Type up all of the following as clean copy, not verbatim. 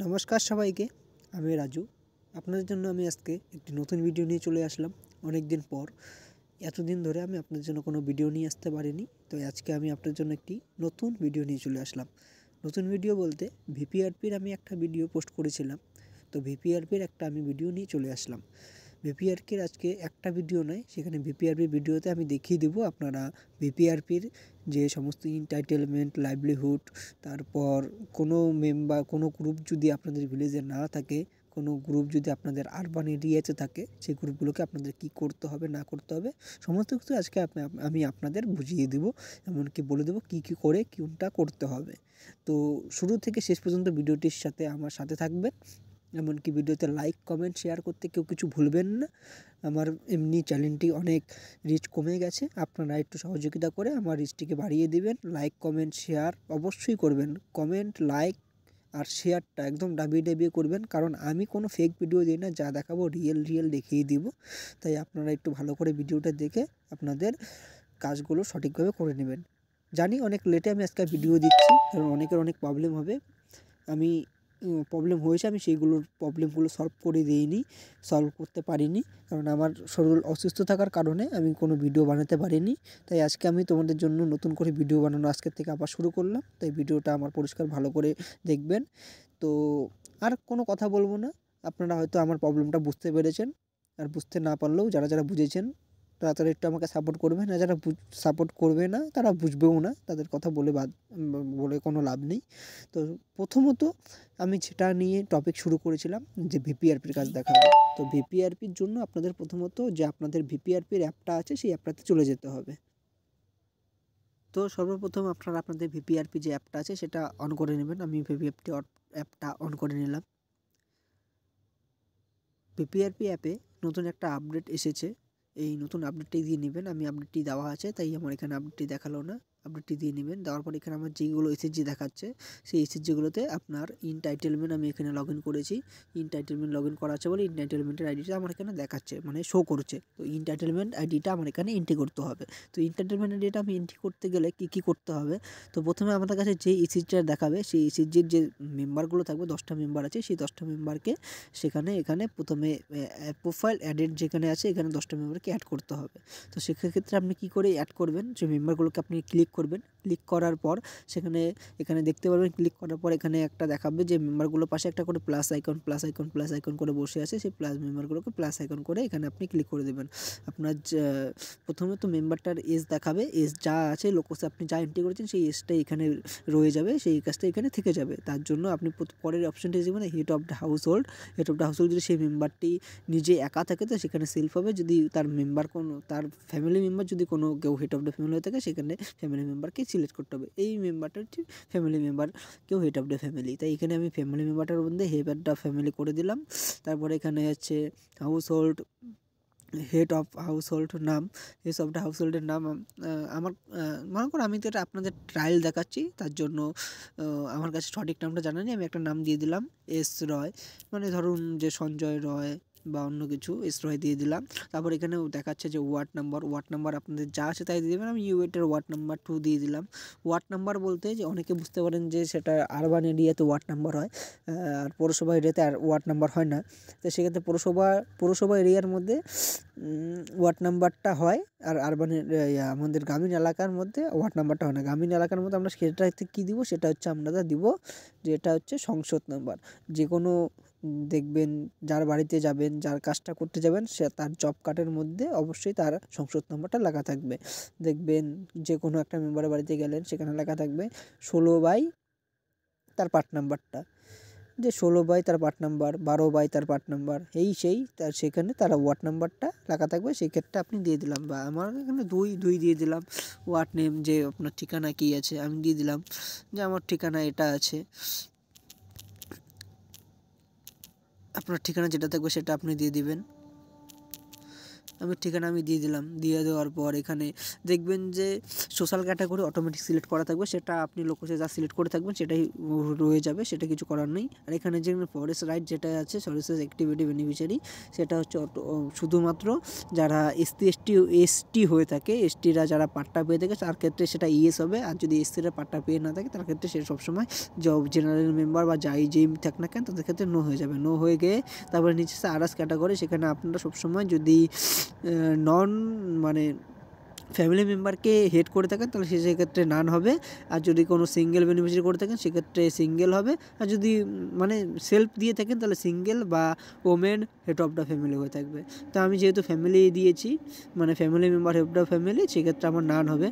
নমস্কার সবাইকে, আমি রাজু। আপনাদের জন্য আমি আজকে একটি নতুন ভিডিও নিয়ে চলে আসলাম অনেক দিন পর। এতদিন ধরে আমি আপনাদের জন্য কোনো ভিডিও নিয়ে আসতে পারিনি, তো আজকে আমি আপনাদের জন্য একটি নতুন ভিডিও নিয়ে চলে আসলাম। নতুন ভিডিও বলতে ভিপিআরপির আমি একটা ভিডিও পোস্ট করেছিলাম, তো ভিপিআরপির একটা আমি ভিডিও নিয়ে চলে আসলাম। ভিপিআরপির আজকে একটা ভিডিও নয়, সেখানে ভিপিআরপির ভিডিওতে আমি দেখিয়ে দেবো আপনারা ভিপিআরপির যে সমস্ত এন্টারটেনমেন্ট, লাইভলিহুড, তারপর কোনো মেম্বার, কোনো গ্রুপ যদি আপনাদের ভিলেজে না থাকে, কোনো গ্রুপ যদি আপনাদের আরবান এরিয়াতে থাকে, সেই গ্রুপগুলোকে আপনাদের কী করতে হবে না করতে হবে সমস্ত কিছু আজকে আমি আপনাদের বুঝিয়ে দেবো, এমনকি বলে দেবো কী কী করে কোনটা করতে হবে। তো শুরু থেকে শেষ পর্যন্ত ভিডিওটির সাথে আমার সাথে থাকবেন, এমনকি ভিডিওতে লাইক, কমেন্ট, শেয়ার করতে কেউ কিছু ভুলবেন না। আমার এমনি চ্যানেলটি অনেক রিচ কমে গেছে, আপনারা একটু সহযোগিতা করে আমার রিচটিকে বাড়িয়ে দিবেন। লাইক, কমেন্ট, শেয়ার অবশ্যই করবেন। কমেন্ট, লাইক আর শেয়ারটা একদম দাবিয়ে করবেন, কারণ আমি কোনো ফেক ভিডিও দিই না, যা দেখাবো রিয়েল দেখিয়ে দিব। তাই আপনারা একটু ভালো করে ভিডিওটা দেখে আপনাদের কাজগুলো সঠিকভাবে করে নেবেন। জানি অনেক লেটে আমি আজকে ভিডিও দিচ্ছি, কারণ অনেকের অনেক প্রবলেম হবে। আমি প্রবলেম হয়েছে, আমি সেইগুলোর প্রবলেমগুলো সলভ করতে পারিনি, কারণ আমার শরীর অসুস্থ থাকার কারণে আমি কোনো ভিডিও বানাতে পারিনি। তাই আজকে আমি তোমাদের জন্য নতুন করে ভিডিও বানানো আজকের থেকে আবার শুরু করলাম। তাই ভিডিওটা আমার পরিষ্কার ভালো করে দেখবেন। তো আর কোনো কথা বলবো না, আপনারা হয়তো আমার প্রবলেমটা বুঝতে পেরেছেন। আর বুঝতে না পারলেও যারা বুঝেছেন তারা একটু আমাকে সাপোর্ট করবেন, আর যারা সাপোর্ট করবে না তারা বুঝবেও না, তাদের কথা বলে কোনো লাভ নেই। তো প্রথমত আমি যেটা নিয়ে টপিক শুরু করেছিলাম, যে ভিপিআরপির কাজ দেখাবো। তো ভিপিআরপির জন্য আপনাদের প্রথমত যে আপনাদের ভিপিআরপির অ্যাপটা আছে, সেই অ্যাপটাতে চলে যেতে হবে। তো সর্বপ্রথম আপনারা আপনাদের ভিপিআরপি যে অ্যাপটা আছে সেটা অন করে নেবেন। আমি ভিপিআরপি অ্যাপটা অন করে নিলাম। ভিপিআরপি অ্যাপে নতুন একটা আপডেট এসেছে, এই নতুন আপডেটটি দিয়ে নেবেন। আমি আপডেটটি দেওয়া আছে তাই আমার এখানে আপডেটটি দেখালো না, আপডেটটি দিয়ে নেবেন। দেওয়ার পর এখানে আমার যেগুলো এসএসজি দেখাচ্ছে, সেই এসএসজিগুলোতে আপনার এন্টাইটেলমেন্ট আমি এখানে লগ ইন করেছি। এন্টাইটেলমেন্ট লগ ইন করা আছে বলে এন্টাইটেলমেন্টের আইডিটা আমার এখানে দেখাচ্ছে, মানে শো করছে। তো এন্টাইটেলমেন্ট আইডিটা আমার এখানে এন্ট্রি করতে হবে। তো এন্টাইটেলমেন্ট আইডিটা আমি এন্ট্রি করতে গেলে কী করতে হবে, তো প্রথমে আমাদের কাছে যে এসএসজিটা দেখাবে, সেই এসএসজির যে মেম্বারগুলো থাকবে, 10টা মেম্বার আছে, সেই 10টা মেম্বারকে এখানে প্রথমে প্রোফাইল অ্যাডেড যেখানে আছে, এখানে 10টা মেম্বারকে অ্যাড করতে হবে। তো সেক্ষেত্রে আপনি কী করে অ্যাড করবেন, যে মেম্বারগুলোকে আপনি ক্লিক করবেন। ক্লিক করার পর এখানে দেখতে পারবেন, ক্লিক করার পর এখানে একটা দেখাবে যে মেম্বারগুলোর পাশে একটা করে প্লাস আইকন করে বসে আছে, সেই প্লাস মেম্বারগুলোকে প্লাস আইকন করে এখানে আপনি ক্লিক করে দেবেন। আপনার প্রথমে তো মেম্বারটার এজ দেখাবে, এজ যা আছে লোকসে আপনি যা এন্ট্রি করেছেন সেই এজটা এখানে রয়ে যাবে, সেই কাজটা এখানে থেকে যাবে। তার জন্য আপনি পরের অপশনটি দেবেন head of the house hold. যদি সেই মেম্বারটি নিজে একা থাকে তো সেখানে সেলফ হবে, যদি তার ফ্যামিলি মেম্বার যদি কোনো কেউ হেড অফ দ্য ফ্যামিলি হয়ে থাকে, সেখানে ফ্যামিলি মেম্বারকে সিলেক্ট করতে হবে। এই মেম্বারটা হচ্ছে ফ্যামিলি মেম্বার, কেউ হেড অফ দ্য ফ্যামিলি, তাই এখানে আমি ফ্যামিলি মেম্বারটার মধ্যে হেড অফ দ্য ফ্যামিলি করে দিলাম। তারপরে এখানে হচ্ছে house hold, head of house hold নাম, হেড অফ দ্য হাউস হোল্ডের নাম আমার মনে করুন, আমি তো এটা আপনাদের ট্রায়াল দেখাচ্ছি, তার জন্য আমার কাছে সঠিক নামটা জানা নেই, আমি একটা নাম দিয়ে দিলাম এস রয়, মানে ধরুন যে সঞ্জয় রয় বা অন্য কিছু, এস রয় দিয়ে দিলাম। তারপর এখানে দেখাচ্ছে যে ওয়ার্ড নাম্বার আপনাদের যা আছে তাই দিয়ে দেবেন। আমি ইউএটের ওয়ার্ড নাম্বার 2 দিয়ে দিলাম। ওয়ার্ড নাম্বার বলতে যে অনেকে বুঝতে পারেন যে সেটা আরবান এরিয়াতে ওয়ার্ড নাম্বার হয়, আর পৌরসভা এরিয়াতে আর ওয়ার্ড নাম্বার হয় না। তো সেক্ষেত্রে পৌরসভা এরিয়ার মধ্যে ওয়ার্ড নাম্বারটা হয়, আর আমাদের গ্রামীণ এলাকার মধ্যে ওয়ার্ড নাম্বারটা হয় না। গ্রামীণ এলাকার মধ্যে আমরা সেটাতে কী দিব, সেটা হচ্ছে আমরা দিব যে এটা হচ্ছে সংসদ নাম্বার। যে কোনো দেখবেন যার বাড়িতে যাবেন, যার কাজটা করতে যাবেন, সে তার জব কার্ডের মধ্যে অবশ্যই তার সংসদ নাম্বারটা লেখা থাকবে। দেখবেন যে কোনো একটা মেম্বারের বাড়িতে গেলেন, সেখানে লেখা থাকবে 16/, তার পার্ট নাম্বারটা, যে 16/, তার পার্ট নাম্বার, 12/, তার পার্ট নাম্বার, তার সেখানে তার ওয়ার্ড নাম্বারটা লেখা থাকবে। সেই ক্ষেত্রে আপনি দিয়ে দিলাম, বা আমার এখানে 2 দিয়ে দিলাম। ওয়ার্ড নেম, যে আপনার ঠিকানা কী আছে, আমি দিয়ে দিলাম যে আমার ঠিকানা এটা আছে। আপনার ঠিকানা যেটা থাকবে সেটা আপনি দিয়ে দিবেন। আমি ঠিকানা দিয়ে দিলাম। দিয়ে দেওয়ার পর এখানে দেখবেন যে সোশ্যাল ক্যাটাগরি অটোমেটিক সিলেক্ট করা থাকবে, সেটা আপনি লোকেশনে যা সিলেক্ট করে থাকবেন সেটাই রয়ে যাবে, সেটা কিছু করার নেই। আর এখানে যে ফরেস্ট রাইট যেটা আছে, ফরেস্ট অ্যাক্টিভিটি বেনিফিশিয়ারি, সেটা হচ্ছে শুধুমাত্র যারা এসটি হয়ে থাকে, এসটিরা যারা পাট্টা পেয়ে থাকে তার ক্ষেত্রে সেটা ইএস হবে। আর যদি এসসিরা পাট্টা পেয়ে না থাকে তার ক্ষেত্রে সে সবসময় জেনারেল মেম্বার বা যেই থাক না কেন তাদের ক্ষেত্রে নো হয়ে যাবে। নো হয়ে গিয়ে তারপরে নিচে আদার্স ক্যাটাগরি, সেখানে আপনারা সবসময় যদি নন মানে ফ্যামিলি মেম্বারকে হেড করে থাকেন তাহলে সেক্ষেত্রে নান হবে। আর যদি কোনো সিঙ্গেল বেনিফিশিয়ারি করে থাকেন সেক্ষেত্রে সিঙ্গেল হবে। আর যদি মানে সেলফ দিয়ে থাকেন তাহলে সিঙ্গেল বা women head of the family হয়ে থাকবে। তো আমি যেহেতু ফ্যামিলি দিয়েছি, মানে family member head of the family, সেক্ষেত্রে আমার নান হবে।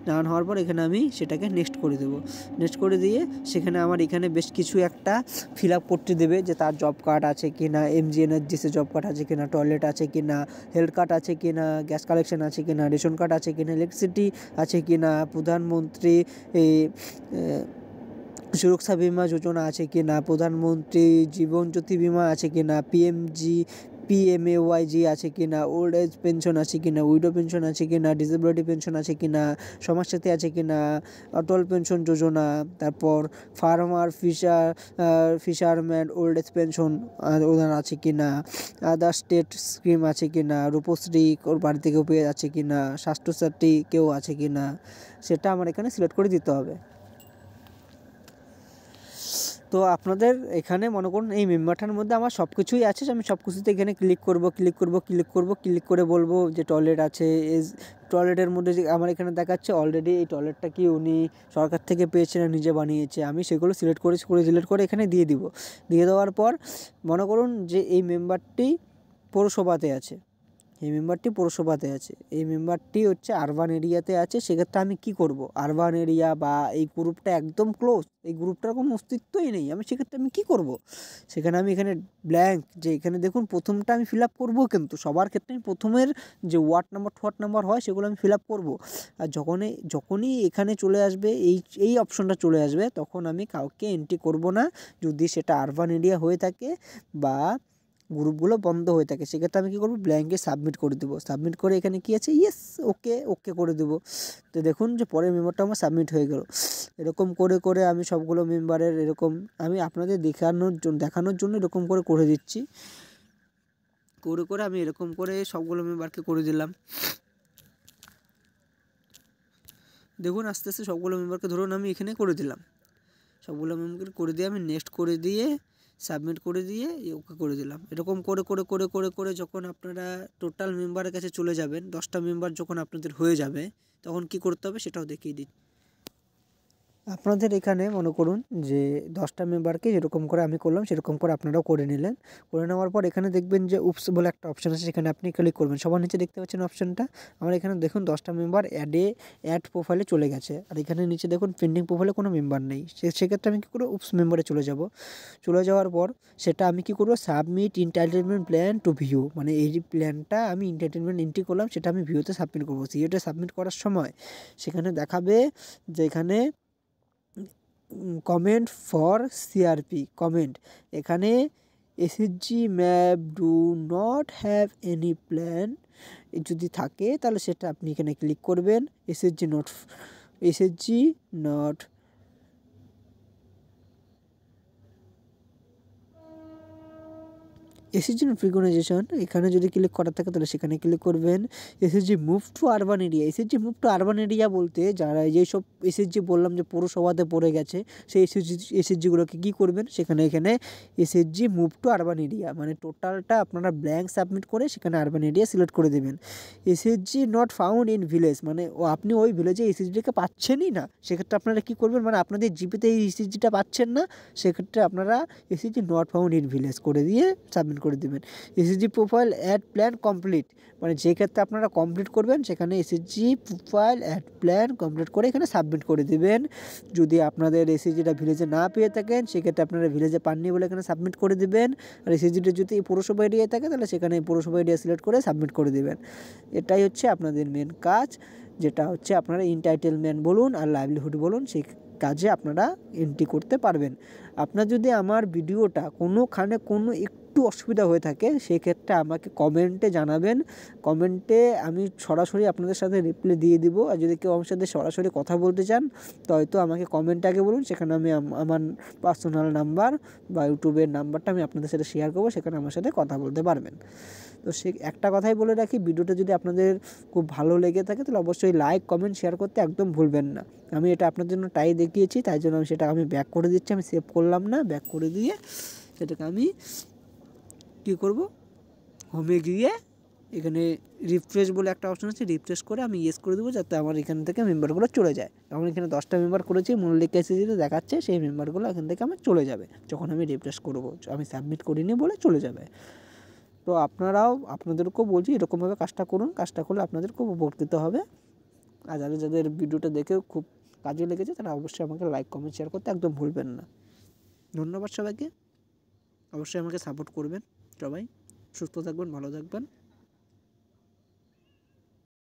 নান হওয়ার পর এখানে আমি সেটাকে নেক্সট করে দেবো। নেক্সট করে দিয়ে সেখানে আমার এখানে বেশ কিছু একটা ফিল আপ করতে দেবে যে তার জব কার্ড আছে কি না, এমজিএনআরজিসি জব কার্ড আছে কি না, টয়লেট আছে কি না, হেলথ কার্ড আছে কি না, গ্যাস কালেকশন আছে কি না, রেশন কার্ড আছে কি না, ইলেকট্রিসিটি আছে কি না, প্রধানমন্ত্রী সুরক্ষা বিমা যোজনা আছে কি না, প্রধানমন্ত্রী জীবন জ্যোতি বিমা আছে কি না, পিএমএওয়াইজি আছে কি না, ওল্ড এজ পেনশন আছে কি না, উইডো পেনশন আছে কি না, ডিসেবিলিটি পেনশন আছে কি না, সমাজসাথী আছে কি না, অটল পেনশন যোজনা, তারপর farmer fisherman old age pension ওনার আছে কি না, আদার স্টেট স্কিম আছে কি না, রূপশ্রী ওর বাড়ি থেকেও পেয়ে আছে কি না, স্বাস্থ্যসাথী কেউ আছে কি না, সেটা আমার এখানে সিলেক্ট করে দিতে হবে। তো আপনাদের এখানে মনে করুন এই মেম্বারটার মধ্যে আমার সব কিছুই আছে, আমি সব কিছুতে এখানে ক্লিক করে বলবো যে টয়লেট আছে। টয়লেটের মধ্যে যে আমার এখানে দেখাচ্ছে অলরেডি এই টয়লেটটা কি উনি সরকার থেকে পেয়েছে না নিজে বানিয়েছে, আমি সেগুলো সিলেক্ট করে এখানে দিয়ে দিব। দিয়ে দেওয়ার পর মনে করুন যে এই মেম্বারটি পৌরসভাতে আছে, এই মেম্বারটি হচ্ছে আরবান এরিয়াতে আছে। সেক্ষেত্রে আমি কি করব, আরবান এরিয়া বা এই গ্রুপটা একদম ক্লোজ, এই গ্রুপটার কোনো অস্তিত্বই নেই, আমি সেক্ষেত্রে আমি কি করব, সেখানে আমি এখানে ব্ল্যাঙ্ক, যে এখানে দেখুন প্রথমটা আমি ফিল আপ করবো, কিন্তু সবার ক্ষেত্রে আমি প্রথমের যে ওয়ার্ড নাম্বার হয় সেগুলো আমি ফিল আপ করবো। আর যখনই এখানে চলে আসবে এই অপশনটা চলে আসবে, তখন আমি কাউকে এন্ট্রি করব না, যদি সেটা আরবান এরিয়া হয়ে থাকে বা গ্রুপগুলো বন্ধ হয়ে থাকে। সেক্ষেত্রে আমি কী করবো, ব্ল্যাঙ্কে সাবমিট করে দেবো। সাবমিট করে এখানে কী আছে, ইয়েস ওকে করে দেবো। তো দেখুন যে পরের মেম্বারটা আমার সাবমিট হয়ে গেল। এরকম করে আমি সবগুলো মেম্বারের এরকম আমি আপনাদের দেখানোর জন্য এরকম করে দিচ্ছি। করে আমি এরকম করে সবগুলো মেম্বারকে করে দিলাম। দেখুন আস্তে আস্তে সবগুলো মেম্বারকে ধরুন আমি এখানে করে দিলাম। সবগুলো মেম্বারকে করে দিয়ে আমি নেক্সট করে দিয়ে সাবমিট করে দিয়ে ওকে করে দিলাম। এরকম করে যখন আপনারা টোটাল মেম্বারের কাছে চলে যাবেন, 10টা মেম্বার যখন আপনাদের হয়ে যাবে, তখন কি করতে হবে সেটাও দেখিয়ে দিই। আপনাদের এখানে মনে করুন যে 10টা মেম্বারকে যেরকম করে আমি করলাম সেরকম করে আপনারাও করে নিলেন। করে নেওয়ার পর এখানে দেখবেন যে উপস বলে একটা অপশান আছে, সেখানে আপনি ক্লিক করবেন। সবার নিচে দেখতে পাচ্ছেন অপশানটা, আমার এখানে দেখুন 10টা মেম্বার অ্যাড প্রোফাইলে চলে গেছে। আর এখানে নিচে দেখুন পেন্ডিং প্রোফাইলে কোনো মেম্বার নেই। সেক্ষেত্রে আমি কী করবো, উপস মেম্বারে চলে যাওয়ার পর সেটা আমি কী করবো, submit entertainment plan two view, মানে এই যে প্ল্যানটা আমি এন্টারটেনমেন্ট এন্ট্রি করলাম সেটা আমি ভিউতে সাবমিট করবো। ভিউতে সাবমিট করার সময় সেখানে দেখাবে যে এখানে কমেন্ট ফর সিআরপি কমেন্ট, এখানে SSG map do not have any plan যদি থাকে তাহলে সেটা আপনি এখানে ক্লিক করবেন। এসএসজি নট এসএসজি নোটিফিকেশন এখানে যদি ক্লিক করা থাকে তাহলে সেখানে ক্লিক করবেন। SSG move to urban area, বলতে যারা যেসব এসএসজি বললাম যে পৌরসভাতে পড়ে গেছে, সেই এসএসজিগুলোকে কী করবেন, এখানে SSG move to urban area, মানে টোটালটা আপনারা ব্ল্যাঙ্ক সাবমিট করে সেখানে আরবান এরিয়া সিলেক্ট করে দেবেন। SSG not found in village, মানে আপনি ওই ভিলেজে এসএসজিকে পাচ্ছেনই না, সেক্ষেত্রে আপনারা কী করবেন, মানে আপনাদের জিপিতে এই এসএসজিটা পাচ্ছেন না, সেক্ষেত্রে আপনারা SSG not found in village করে দিয়ে সাবমিট করে দেবেন। SSG profile add plan complete, মানে যে ক্ষেত্রে আপনারা কমপ্লিট করবেন সেখানে SSG profile add plan complete করে এখানে সাবমিট করে দেবেন। যদি আপনাদের এসএসজিটা ভিলেজে না পেয়ে থাকেন সেক্ষেত্রে আপনারা ভিলেজে পাননি বলে এখানে সাবমিট করে দেবেন। আর এসএসজিটা যদি পৌরসভা এরিয়ায় থাকে তাহলে সেখানে পৌরসভা এরিয়া সিলেক্ট করে সাবমিট করে দেবেন। এটাই হচ্ছে আপনাদের মেন কাজ, যেটা হচ্ছে আপনারা এন্টাইটেলমেন্ট বলুন আর লাইভলিহুড বলুন, সেই কাজে আপনারা এন্ট্রি করতে পারবেন। আপনার যদি আমার ভিডিওটা কোনোখানে কোনো একটু অসুবিধা হয়ে থাকে সেক্ষেত্রে আমাকে কমেন্টে জানাবেন। কমেন্টে আমি সরাসরি আপনাদের সাথে রিপ্লাই দিয়ে দিব। আর যদি কেউ আমার সাথে সরাসরি কথা বলতে চান তো হয়তো আমাকে কমেন্টে আগে বলুন, সেখানে আমি আমার পার্সোনাল নাম্বার বা ইউটিউবের নাম্বারটা আমি আপনাদের সাথে শেয়ার করবো, সেখানে আমার সাথে কথা বলতে পারবেন। তো সে একটা কথাই বলে রাখি, ভিডিওটা যদি আপনাদের খুব ভালো লেগে থাকে তাহলে অবশ্যই লাইক কমেন্ট শেয়ার করতে একদম ভুলবেন না। আমি এটা আপনার জন্য ট্রাই দেখিয়েছি, তাই জন্য আমি সেটা ব্যাক করে দিচ্ছি। আমি সেভ করলাম না, ব্যাক করে দিয়ে সেটাকে আমি কী করব, হোমে গিয়ে এখানে রিফ্রেশ বলে একটা অপশন আছে, রিফ্রেশ করে আমি ইয়েস করে দেবো, যাতে আমার এখান থেকে মেম্বারগুলো চলে যায়। আমার এখানে 10টা মেম্বার করেছি, মল্লিক এসএসজিতে দেখাচ্ছে, সেই মেম্বারগুলো এখান থেকে আমার চলে যাবে যখন আমি রিফ্রেশ করব। আমি সাবমিট করিনি বলে চলে যাবে। তো আপনারাও, আপনাদেরকেও বলছি এরকমভাবে কাজটা করুন, কাজটা করলে আপনাদের খুব উপকৃত হবে। আর যাদের ভিডিওটা দেখে খুব কাজে লেগেছে তারা অবশ্যই আমাকে লাইক কমেন্ট শেয়ার করতে একদম ভুলবেন না। ধন্যবাদ সবাইকে, অবশ্যই আমাকে সাপোর্ট করবেন। সবাই সুস্থ থাকবেন, ভালো থাকবেন।